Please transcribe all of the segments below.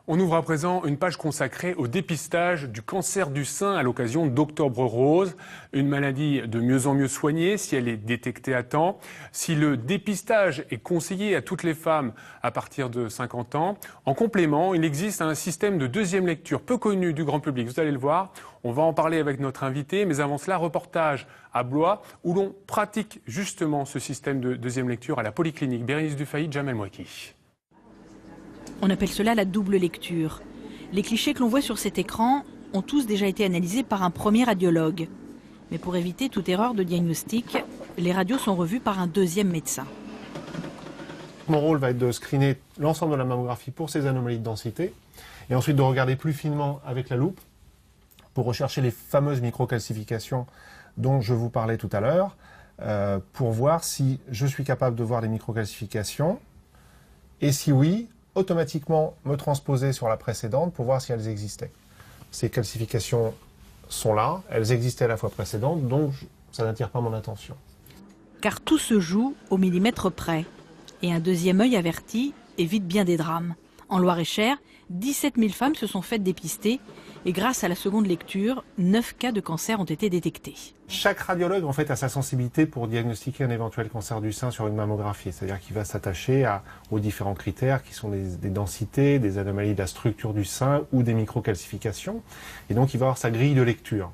On ouvre à présent une page consacrée au dépistage du cancer du sein à l'occasion d'Octobre Rose, une maladie de mieux en mieux soignée si elle est détectée à temps. Si le dépistage est conseillé à toutes les femmes à partir de 50 ans, en complément, il existe un système de deuxième lecture peu connu du grand public. Vous allez le voir, on va en parler avec notre invité, mais avant cela, reportage à Blois où l'on pratique justement ce système de deuxième lecture à la polyclinique Bérénice Dufay, Jamel Mouaki. On appelle cela la double lecture. Les clichés que l'on voit sur cet écran ont tous déjà été analysés par un premier radiologue. Mais pour éviter toute erreur de diagnostic, les radios sont revues par un deuxième médecin. Mon rôle va être de screener l'ensemble de la mammographie pour ces anomalies de densité et ensuite de regarder plus finement avec la loupe pour rechercher les fameuses microcalcifications dont je vous parlais tout à l'heure pour voir si je suis capable de voir les microcalcifications et si oui, automatiquement me transposer sur la précédente pour voir si elles existaient. Ces calcifications sont là, elles existaient à la fois précédente, donc ça n'attire pas mon attention. Car tout se joue au millimètre près. Et un deuxième œil averti évite bien des drames. En Loir-et-Cher, 17 000 femmes se sont faites dépister et grâce à la seconde lecture, 9 cas de cancer ont été détectés. Chaque radiologue en fait a sa sensibilité pour diagnostiquer un éventuel cancer du sein sur une mammographie, c'est-à-dire qu'il va s'attacher aux différents critères qui sont des densités, des anomalies de la structure du sein ou des microcalcifications, et donc il va avoir sa grille de lecture.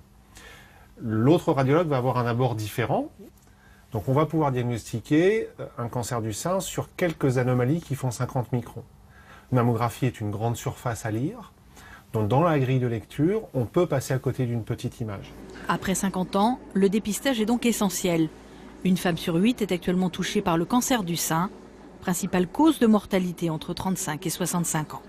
L'autre radiologue va avoir un abord différent, donc on va pouvoir diagnostiquer un cancer du sein sur quelques anomalies qui font 50 microns. Une mammographie est une grande surface à lire. Donc dans la grille de lecture, on peut passer à côté d'une petite image. Après 50 ans, le dépistage est donc essentiel. Une femme sur 8 est actuellement touchée par le cancer du sein, principale cause de mortalité entre 35 et 65 ans.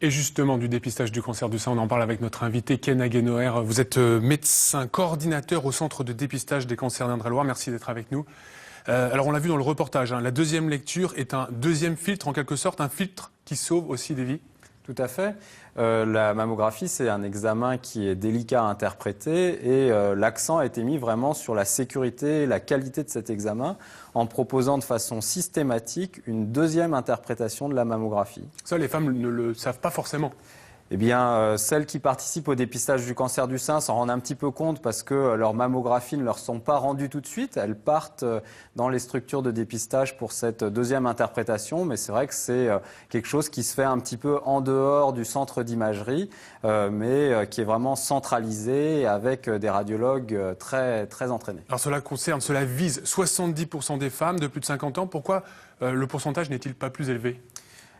Et justement, du dépistage du cancer du sein, on en parle avec notre invité Ken Haguenoer. Vous êtes médecin coordinateur au centre de dépistage des cancers d'Indre-et-Loire. Merci d'être avec nous. Alors on l'a vu dans le reportage, la deuxième lecture est un deuxième filtre, en quelque sorte, un filtre qui sauve aussi des vies. Tout à fait. La mammographie, c'est un examen qui est délicat à interpréter et l'accent a été mis vraiment sur la sécurité et la qualité de cet examen en proposant de façon systématique une deuxième interprétation de la mammographie. Ça, les femmes ne le savent pas forcément. Eh bien, celles qui participent au dépistage du cancer du sein s'en rendent un petit peu compte parce que leurs mammographies ne leur sont pas rendues tout de suite. Elles partent dans les structures de dépistage pour cette deuxième interprétation, mais c'est vrai que c'est quelque chose qui se fait un petit peu en dehors du centre d'imagerie, mais qui est vraiment centralisé avec des radiologues très entraînés. Alors cela vise 70% des femmes de plus de 50 ans. Pourquoi le pourcentage n'est-il pas plus élevé ?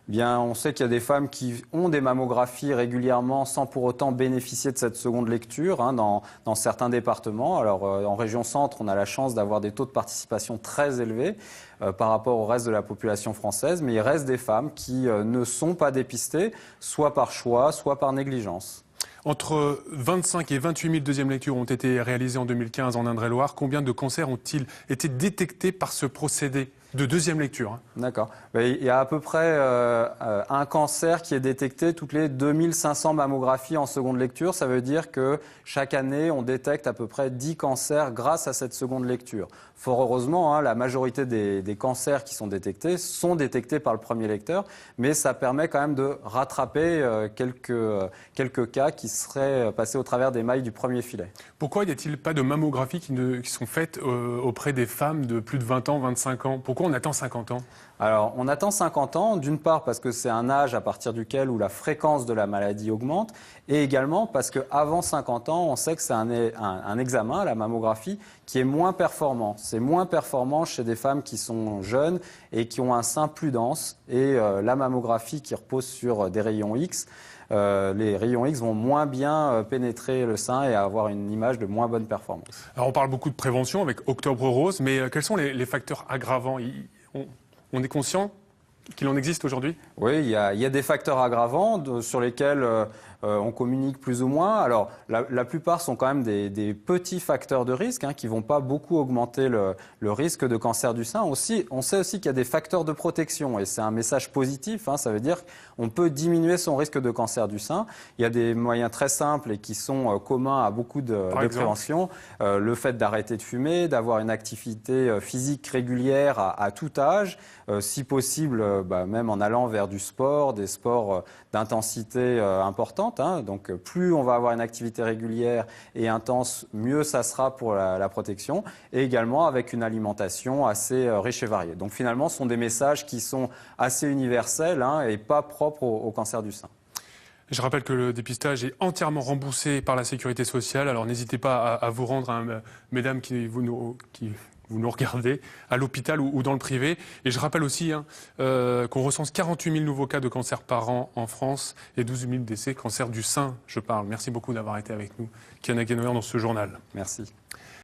Bien, on sait qu'il y a des femmes qui ont des mammographies régulièrement sans pour autant bénéficier de cette seconde lecture dans certains départements. Alors en région centre, on a la chance d'avoir des taux de participation très élevés par rapport au reste de la population française, mais il reste des femmes qui ne sont pas dépistées, soit par choix, soit par négligence. Entre 25 et 28 000 deuxièmes lectures ont été réalisées en 2015 en Indre-et-Loire. Combien de cancers ont-ils été détectés par ce procédé de deuxième lecture? D'accord. Il y a à peu près un cancer qui est détecté toutes les 2500 mammographies en seconde lecture. Ça veut dire que chaque année, on détecte à peu près 10 cancers grâce à cette seconde lecture. Fort heureusement, la majorité des cancers qui sont détectés par le premier lecteur, mais ça permet quand même de rattraper quelques cas qui seraient passés au travers des mailles du premier filet. Pourquoi n'y a-t-il pas de mammographies qui sont faites auprès des femmes de plus de 20 ans, 25 ans? Pourquoi on attend 50 ans? Alors, on attend 50 ans, d'une part parce que c'est un âge à partir duquel où la fréquence de la maladie augmente, et également parce qu'avant 50 ans, on sait que c'est un examen, la mammographie, qui est moins performant. C'est moins performant chez des femmes qui sont jeunes et qui ont un sein plus dense, et la mammographie qui repose sur des rayons X, les rayons X vont moins bien pénétrer le sein et avoir une image de moins bonne performance. Alors on parle beaucoup de prévention avec Octobre Rose, mais quels sont les facteurs aggravants? On est conscient qu'il en existe aujourd'hui? Oui, il y a des facteurs aggravants sur lesquels on communique plus ou moins. Alors, la plupart sont quand même des petits facteurs de risque qui ne vont pas beaucoup augmenter le risque de cancer du sein. Aussi, on sait aussi qu'il y a des facteurs de protection et c'est un message positif. Ça veut dire qu'on peut diminuer son risque de cancer du sein. Il y a des moyens très simples et qui sont communs à beaucoup de prévention. Le fait d'arrêter de fumer, d'avoir une activité physique régulière à tout âge, si possible, même en allant vers du sport, des sports d'intensité importante. Donc, plus on va avoir une activité régulière et intense, mieux ça sera pour la protection. Et également avec une alimentation assez riche et variée. Donc, finalement, ce sont des messages qui sont assez universels et pas propres au cancer du sein. Je rappelle que le dépistage est entièrement remboursé par la Sécurité sociale. Alors, n'hésitez pas à vous rendre, mesdames qui vous nous regardez, à l'hôpital ou dans le privé. Et je rappelle aussi qu'on recense 48 000 nouveaux cas de cancer par an en France et 12 000 décès, cancer du sein, je parle. Merci beaucoup d'avoir été avec nous, Kiana Guénoyer, dans ce journal. Merci.